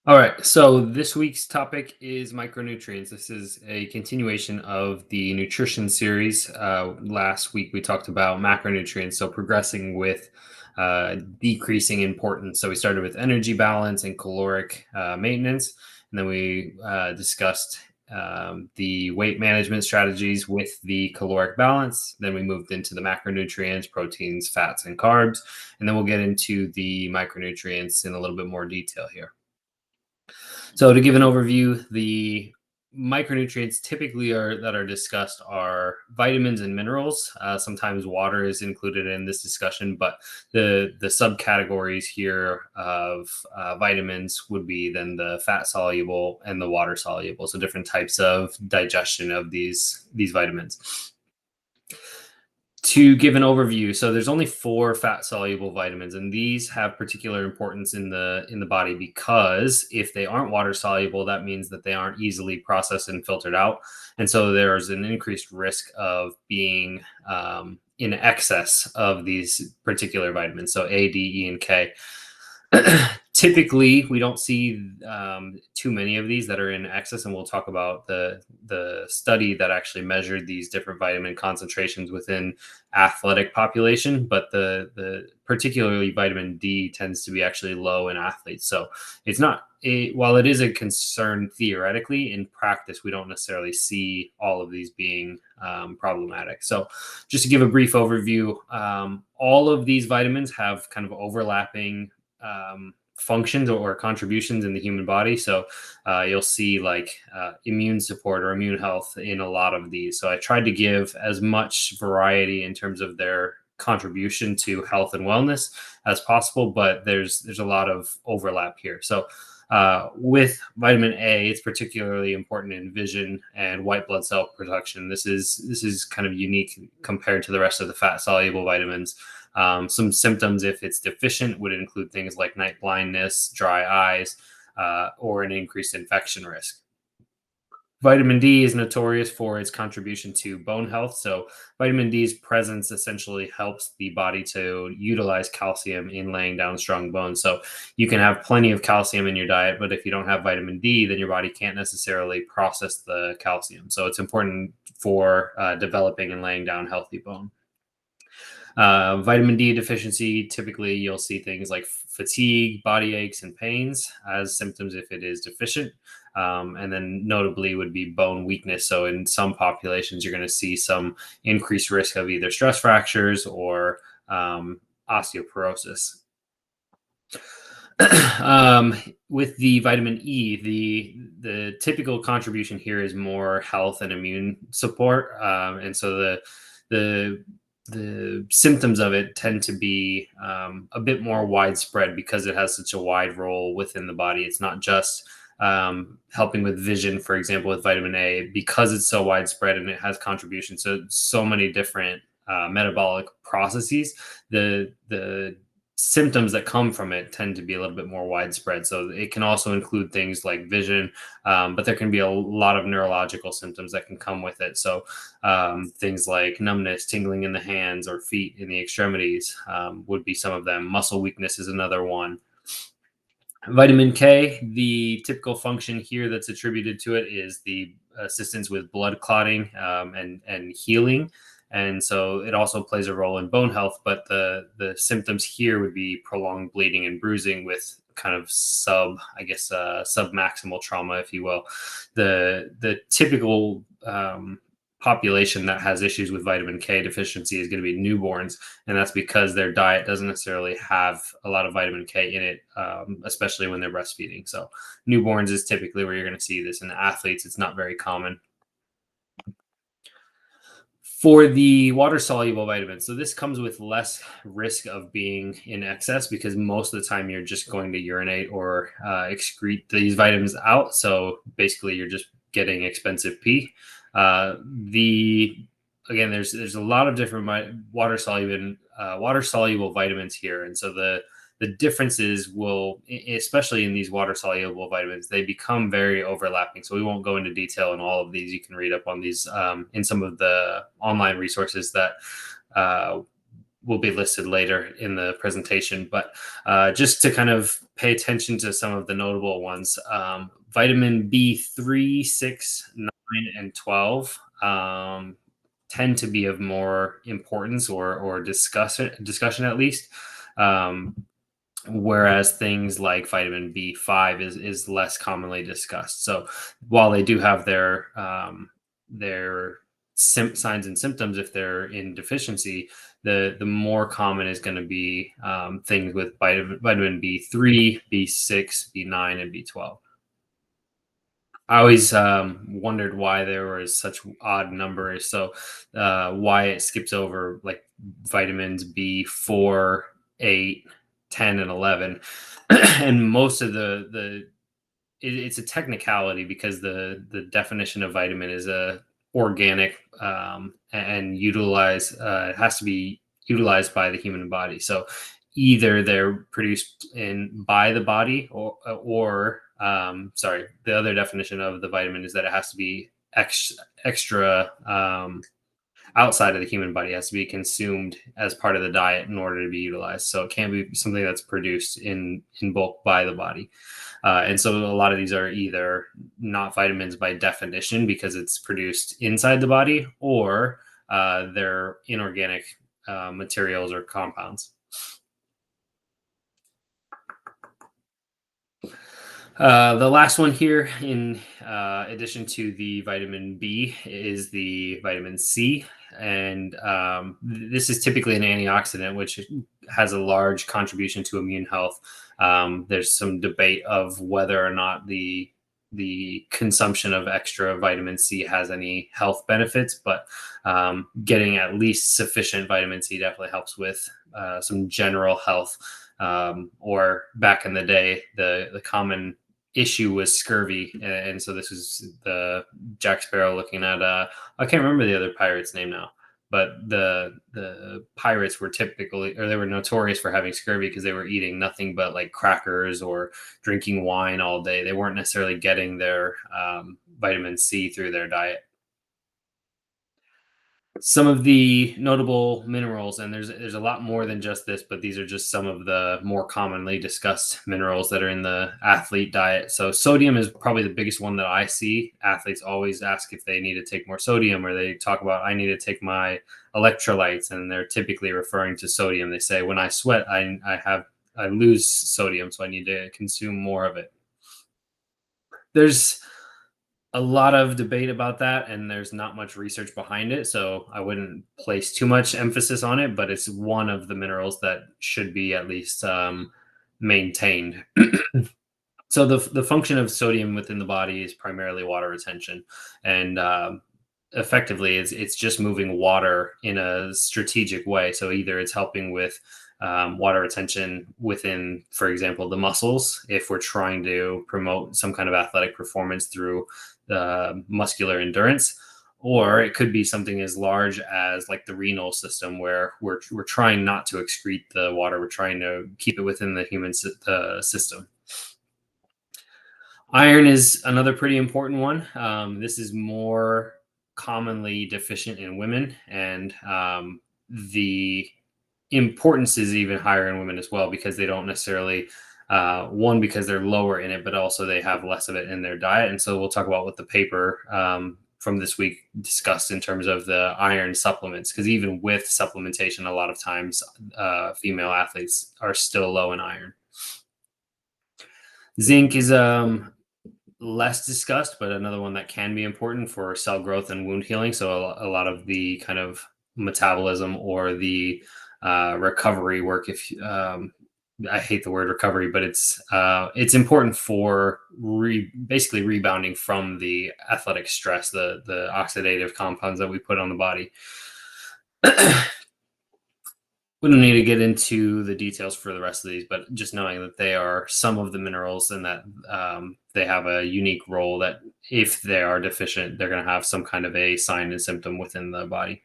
All right, so this week's topic is micronutrients. This is a continuation of the nutrition series. Last week we talked about macronutrients, so progressing with decreasing importance. So we started with energy balance and caloric maintenance, and then we discussed the weight management strategies with the caloric balance. Then we moved into the macronutrients, proteins, fats, and carbs, and then we'll get into the micronutrients in a little bit more detail here. So to give an overview, the micronutrients typically are that are discussed are vitamins and minerals. Sometimes water is included in this discussion, but the subcategories here of vitamins would be then the fat soluble and the water soluble. So different types of digestion of these vitamins. To give an overview, so there's only four fat soluble vitamins, and these have particular importance in the body because if they aren't water soluble, that means that they aren't easily processed and filtered out, and so there's an increased risk of being in excess of these particular vitamins. So A, D, E, and K. Typically, we don't see too many of these that are in excess, and we'll talk about the study that actually measured these different vitamin concentrations within athletic population. But the particularly vitamin D tends to be actually low in athletes, so it's not. While it is a concern theoretically, in practice, we don't necessarily see all of these being problematic. So, just to give a brief overview, all of these vitamins have kind of overlapping functions or contributions in the human body. So you'll see like immune support or immune health in a lot of these. So I tried to give as much variety in terms of their contribution to health and wellness as possible, but there's a lot of overlap here. So with vitamin A, it's particularly important in vision and white blood cell production. This is kind of unique compared to the rest of the fat soluble vitamins. Some symptoms, if it's deficient, would include things like night blindness, dry eyes, or an increased infection risk. Vitamin D is notorious for its contribution to bone health. So, vitamin D's presence essentially helps the body to utilize calcium in laying down strong bones. So, you can have plenty of calcium in your diet, but if you don't have vitamin D, then your body can't necessarily process the calcium. So, it's important for developing and laying down healthy bone. Vitamin D deficiency, typically you'll see things like fatigue, body aches, and pains as symptoms if it is deficient. And then notably would be bone weakness. So in some populations, you're going to see some increased risk of either stress fractures or osteoporosis. With the vitamin E, the typical contribution here is more health and immune support, and so the the symptoms of it tend to be a bit more widespread because it has such a wide role within the body. It's not just helping with vision, for example, with vitamin A, because it's so widespread and it has contributions to so many different metabolic processes. The symptoms that come from it tend to be a little bit more widespread. So it can also include things like vision, but there can be a lot of neurological symptoms that can come with it. So things like numbness, tingling in the hands or feet in the extremities would be some of them. Muscle weakness is another one. Vitamin K, the typical function here that's attributed to it is the assistance with blood clotting and healing. And so it also plays a role in bone health, but the symptoms here would be prolonged bleeding and bruising with kind of submaximal trauma, if you will. The typical population that has issues with vitamin K deficiency is going to be newborns, and that's because their diet doesn't necessarily have a lot of vitamin K in it, especially when they're breastfeeding. So newborns is typically where you're going to see this. In athletes, it's not very common. For the water soluble vitamins, so this comes with less risk of being in excess because most of the time you're just going to urinate or excrete these vitamins out. So basically, you're just getting expensive pee. The Again, there's a lot of different water soluble vitamins here, and so the differences will, especially in these water soluble vitamins, they become very overlapping. So we won't go into detail on all of these. You can read up on these in some of the online resources that will be listed later in the presentation. But just to kind of pay attention to some of the notable ones, vitamin B3, 6, 9, and 12 tend to be of more importance or discussion at least. Um, Whereas things like vitamin B5 is less commonly discussed. So while they do have their signs and symptoms if they're in deficiency, the more common is going to be things with vitamin B3, B6, B9, and B12. I always wondered why there was such odd numbers. So why it skips over like vitamins B4, 8, 10, and 11. And most of it's a technicality because the definition of vitamin is a organic and it has to be utilized by the human body. So either they're produced in by the body or sorry, the other definition of the vitamin is that it has to be extra outside of the human body. It has to be consumed as part of the diet in order to be utilized. So it can't be something that's produced in bulk by the body. And so a lot of these are either not vitamins by definition because it's produced inside the body, or they're inorganic materials or compounds. The last one here, in addition to the vitamin B, is the vitamin C. And this is typically an antioxidant, which has a large contribution to immune health. There's some debate of whether or not the consumption of extra vitamin C has any health benefits, but getting at least sufficient vitamin C definitely helps with some general health. Or back in the day, the common issue was scurvy, and so this is the Jack Sparrow looking at I can't remember the other pirate's name now, but the pirates were typically, or they were notorious for having scurvy because they were eating nothing but like crackers or drinking wine all day. They weren't necessarily getting their vitamin C through their diet. Some of the notable minerals, and there's a lot more than just this, but these are just some of the more commonly discussed minerals that are in the athlete diet. So sodium is probably the biggest one that I see. Athletes always ask if they need to take more sodium, or they talk about, I need to take my electrolytes, and they're typically referring to sodium. They say, when I sweat, I lose sodium, so I need to consume more of it. There's a lot of debate about that, and there's not much research behind it, so I wouldn't place too much emphasis on it, but it's one of the minerals that should be at least maintained. So the function of sodium within the body is primarily water retention, and effectively it's just moving water in a strategic way. So either it's helping with water retention within, for example, the muscles, if we're trying to promote some kind of athletic performance through muscular endurance, or it could be something as large as like the renal system, where we're trying not to excrete the water, we're trying to keep it within the human system. Iron is another pretty important one. This is more commonly deficient in women, and the importance is even higher in women as well, because they don't necessarily one, because they're lower in it, but also they have less of it in their diet. And so we'll talk about what the paper from this week discussed in terms of the iron supplements, because even with supplementation, a lot of times female athletes are still low in iron. Zinc is less discussed, but another one that can be important for cell growth and wound healing. So a lot of the kind of metabolism or the recovery work, if I hate the word recovery, but it's important for basically rebounding from the athletic stress, the oxidative compounds that we put on the body. We don't need to get into the details for the rest of these, but just knowing that they are some of the minerals, and that they have a unique role, that if they are deficient, they're going to have some kind of a sign and symptom within the body.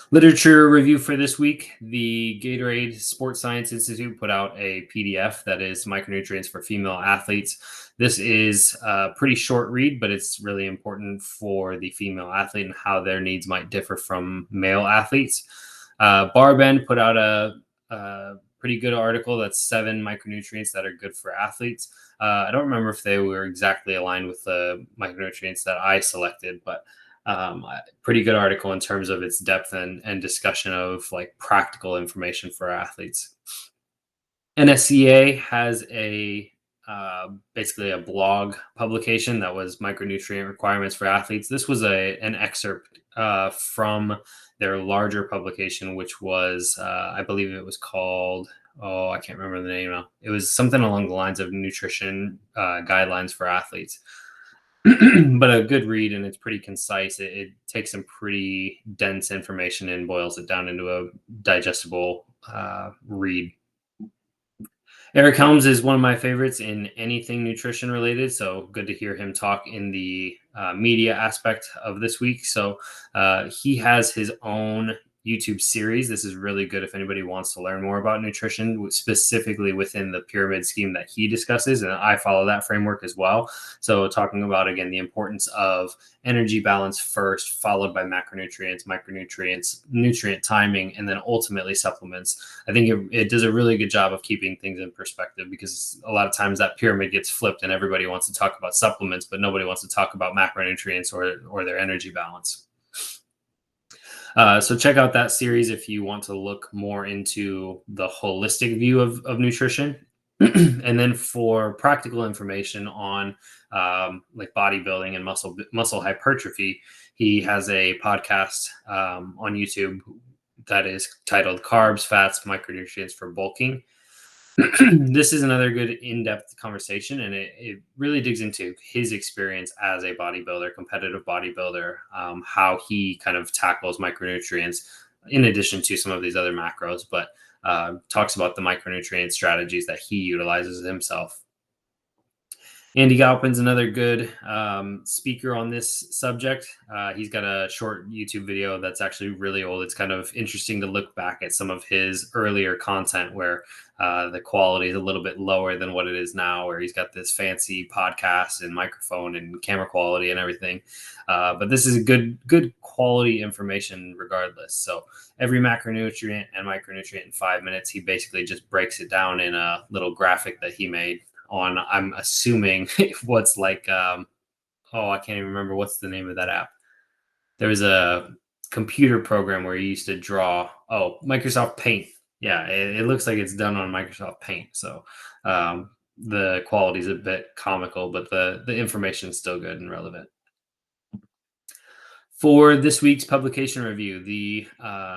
Literature review for this week: the Gatorade Sports Science Institute put out a PDF that is micronutrients for female athletes. This is a pretty short read, but it's really important for the female athlete and how their needs might differ from male athletes. Barbend put out a pretty good article that's 7 micronutrients that are good for athletes. I don't remember if they were exactly aligned with the micronutrients that I selected, but pretty good article in terms of its depth and discussion of like practical information for athletes. NSCA has a basically a blog publication that was micronutrient requirements for athletes. This was an excerpt from their larger publication, which was I believe it was called, oh, I can't remember the name now. It was something along the lines of nutrition guidelines for athletes. But a good read, and it's pretty concise. It takes some pretty dense information and boils it down into a digestible read. Eric Helms is one of my favorites in anything nutrition related. So good to hear him talk in the media aspect of this week. So he has his own YouTube series. This is really good if anybody wants to learn more about nutrition, specifically within the pyramid scheme that he discusses. And I follow that framework as well. So talking about, again, the importance of energy balance first, followed by macronutrients, micronutrients, nutrient timing, and then ultimately supplements. I think it does a really good job of keeping things in perspective, because a lot of times that pyramid gets flipped and everybody wants to talk about supplements, but nobody wants to talk about macronutrients or their energy balance. So check out that series if you want to look more into the holistic view of nutrition. And then for practical information on like bodybuilding and muscle hypertrophy, he has a podcast on YouTube that is titled Carbs, Fats, Micronutrients for Bulking. This is another good in-depth conversation, and it really digs into his experience as a bodybuilder, competitive bodybuilder, how he kind of tackles micronutrients in addition to some of these other macros, but talks about the micronutrient strategies that he utilizes himself. Andy Galpin's another good speaker on this subject. He's got a short YouTube video that's actually really old. It's kind of interesting to look back at some of his earlier content where the quality is a little bit lower than what it is now, where he's got this fancy podcast and microphone and camera quality and everything. But this is a good quality information regardless. So every macronutrient and micronutrient in 5 minutes, he basically just breaks it down in a little graphic that he made on, I'm assuming, what's like, I can't even remember what's the name of that app. There was a computer program where you used to draw, Microsoft Paint. Yeah, it looks like it's done on Microsoft Paint. So the quality is a bit comical, but the information is still good and relevant. For this week's publication review, the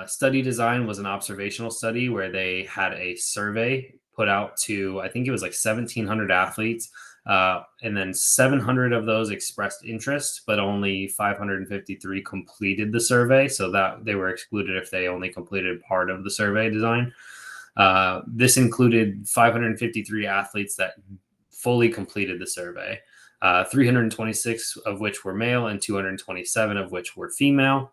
study design was an observational study where they had a survey put out to, I think it was like 1,700 athletes, and then 700 of those expressed interest, but only 553 completed the survey, so that they were excluded if they only completed part of the survey design. This included 553 athletes that fully completed the survey. 326 of which were male and 227 of which were female.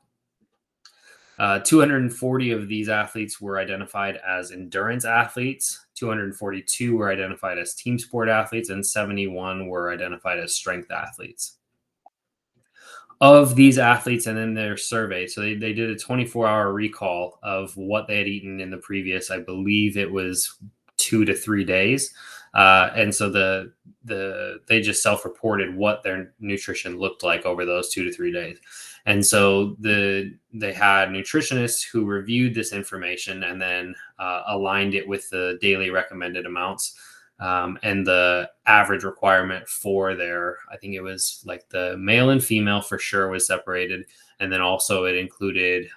240 of these athletes were identified as endurance athletes. 242 were identified as team sport athletes, and 71 were identified as strength athletes. Of these athletes and in their survey, so they did a 24-hour recall of what they had eaten in the previous, I believe it was 2 to 3 days. And so they just self-reported what their nutrition looked like over those 2 to 3 days. And so they had nutritionists who reviewed this information and then aligned it with the daily recommended amounts and the average requirement for their, I think it was like the male and female for sure was separated. And then also it included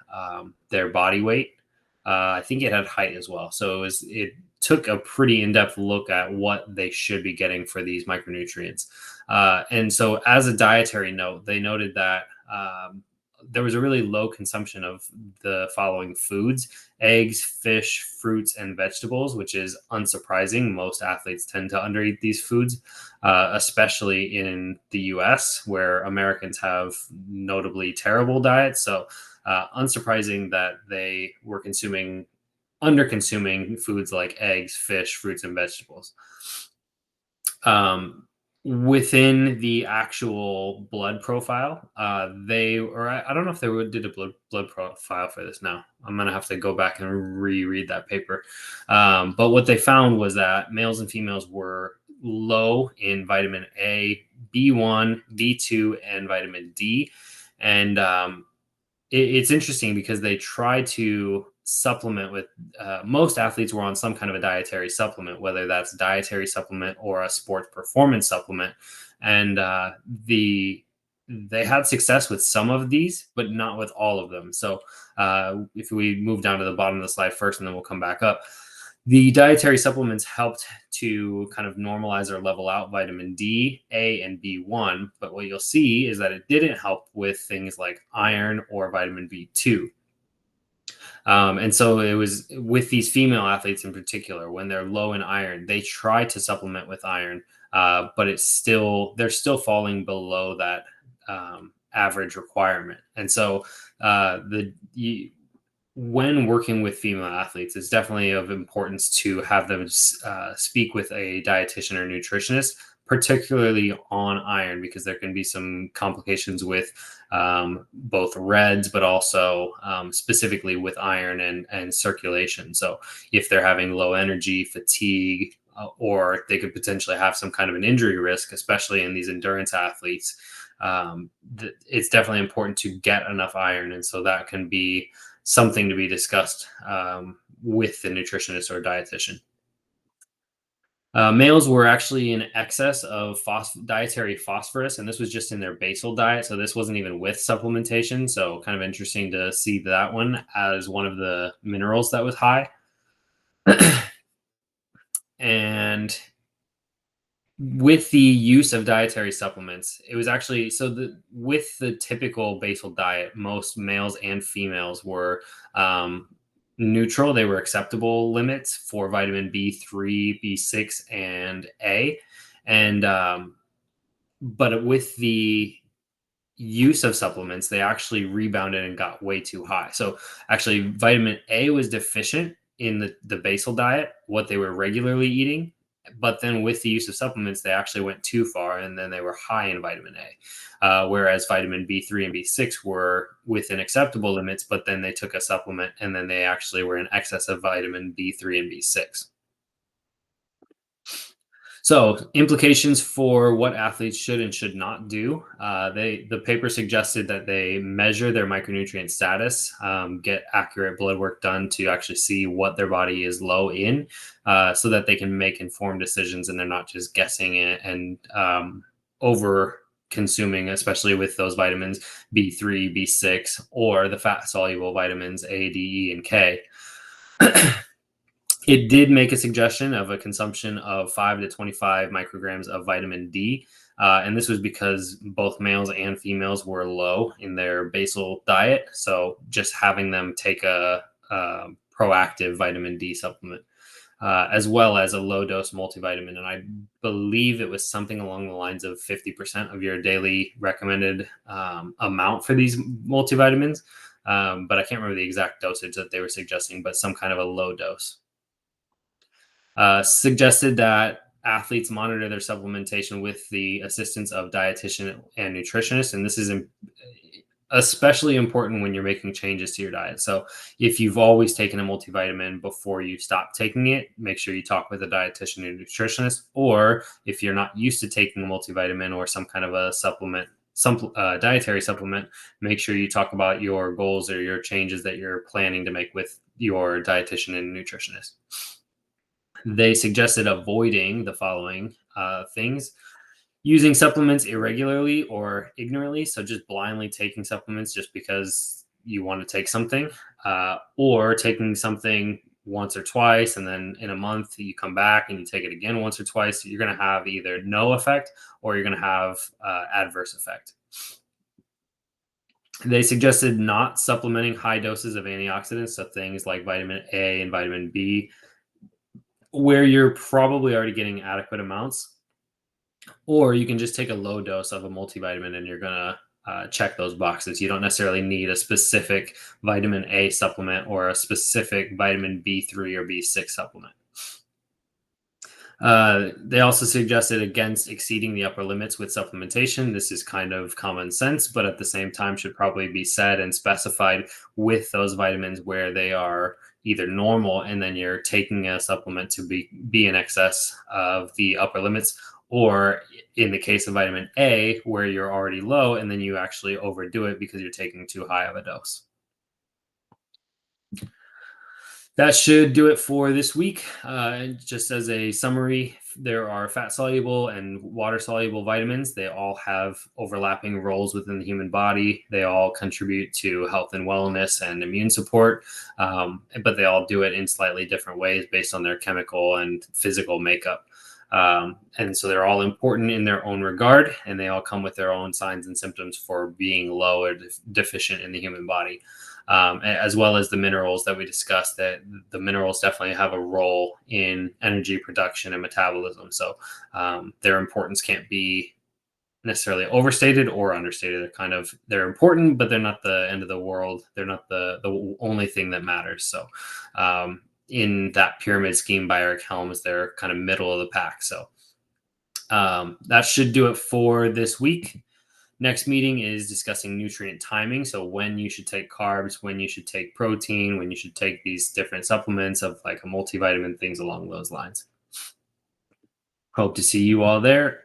their body weight. I think it had height as well. So it took a pretty in-depth look at what they should be getting for these micronutrients. And so as a dietary note, they noted that there was a really low consumption of the following foods: eggs, fish, fruits, and vegetables, which is unsurprising. Most athletes tend to undereat these foods, especially in the US, where Americans have notably terrible diets. So unsurprising that they were under-consuming foods like eggs, fish, fruits, and vegetables. Within the actual blood profile, I don't know if did a blood profile for this now. I'm going to have to go back and reread that paper. But what they found was that males and females were low in vitamin A, B1, B2, and vitamin D. And it's interesting because they try to supplement with most athletes were on some kind of a dietary supplement, whether that's dietary supplement or a sports performance supplement. And they had success with some of these, but not with all of them. So if we move down to the bottom of the slide first, and then we'll come back up, the dietary supplements helped to kind of normalize or level out vitamin D, A, and B1. But what you'll see is that it didn't help with things like iron or vitamin B2. And so it was with these female athletes in particular, when they're low in iron, they try to supplement with iron, but they're still falling below that average requirement. And so when working with female athletes, it's definitely of importance to have them speak with a dietitian or nutritionist, particularly on iron, because there can be some complications with both reds, but also specifically with iron and circulation. So if they're having low energy, fatigue, or they could potentially have some kind of an injury risk, especially in these endurance athletes, it's definitely important to get enough iron. And so that can be something to be discussed with the nutritionist or dietitian. Males were actually in excess of dietary phosphorus, and this was just in their basal diet. So this wasn't even with supplementation. So kind of interesting to see that one as one of the minerals that was high. And with the use of dietary supplements, it was actually with the typical basal diet, most males and females were neutral. They were acceptable limits for vitamin B3, B6, and A. And but with the use of supplements, they actually rebounded and got way too high. So actually, vitamin A was deficient in the basal diet, what they were regularly eating. But then with the use of supplements, they actually went too far, and then they were high in vitamin A. Whereas vitamin B3 and B6 were within acceptable limits, but then they took a supplement, and then they actually were in excess of vitamin B3 and B6. So implications for what athletes should and should not do. The paper suggested that they measure their micronutrient status, get accurate blood work done to actually see what their body is low in, so that they can make informed decisions and they're not just guessing it and over consuming, especially with those vitamins B3, B6, or the fat-soluble vitamins A, D, E, and K. It did make a suggestion of a consumption of 5 to 25 micrograms of vitamin D. And this was because both males and females were low in their basal diet. So just having them take a proactive vitamin D supplement, as well as a low dose multivitamin. And I believe it was something along the lines of 50% of your daily recommended amount for these multivitamins. But I can't remember the exact dosage that they were suggesting, but some kind of a low dose. Suggested that athletes monitor their supplementation with the assistance of dietitian and nutritionist. And this is especially important when you're making changes to your diet. So if you've always taken a multivitamin before you stop taking it, make sure you talk with a dietitian and nutritionist. Or if you're not used to taking a multivitamin or some kind of a supplement, some dietary supplement, make sure you talk about your goals or your changes that you're planning to make with your dietitian and nutritionist. They suggested avoiding the following things: using supplements irregularly or ignorantly, so just blindly taking supplements just because you want to take something, or taking something once or twice, and then in a month you come back and you take it again once or twice. You're going to have either no effect or you're going to have adverse effect. They suggested not supplementing high doses of antioxidants, so things like vitamin A and vitamin B, where you're probably already getting adequate amounts, or you can just take a low dose of a multivitamin and you're going to check those boxes. You don't necessarily need a specific vitamin A supplement or a specific vitamin B3 or B6 supplement. They also suggested against exceeding the upper limits with supplementation. This is kind of common sense, but at the same time should probably be said and specified with those vitamins where they are either normal and then you're taking a supplement to be in excess of the upper limits, or in the case of vitamin A, where you're already low and then you actually overdo it because you're taking too high of a dose. That should do it for this week. Just as a summary, there are fat soluble and water soluble vitamins. They all have overlapping roles within the human body. They all contribute to health and wellness and immune support, but they all do it in slightly different ways based on their chemical and physical makeup. And so they're all important in their own regard, and they all come with their own signs and symptoms for being low or deficient in the human body. As well as the minerals that we discussed, that the minerals definitely have a role in energy production and metabolism. So their importance can't be necessarily overstated or understated. They're important, but they're not the end of the world. They're not the only thing that matters. So in that pyramid scheme by Eric Helms, they're kind of middle of the pack. So that should do it for this week. Next meeting is discussing nutrient timing. So when you should take carbs, when you should take protein, when you should take these different supplements of like a multivitamin, things along those lines. Hope to see you all there.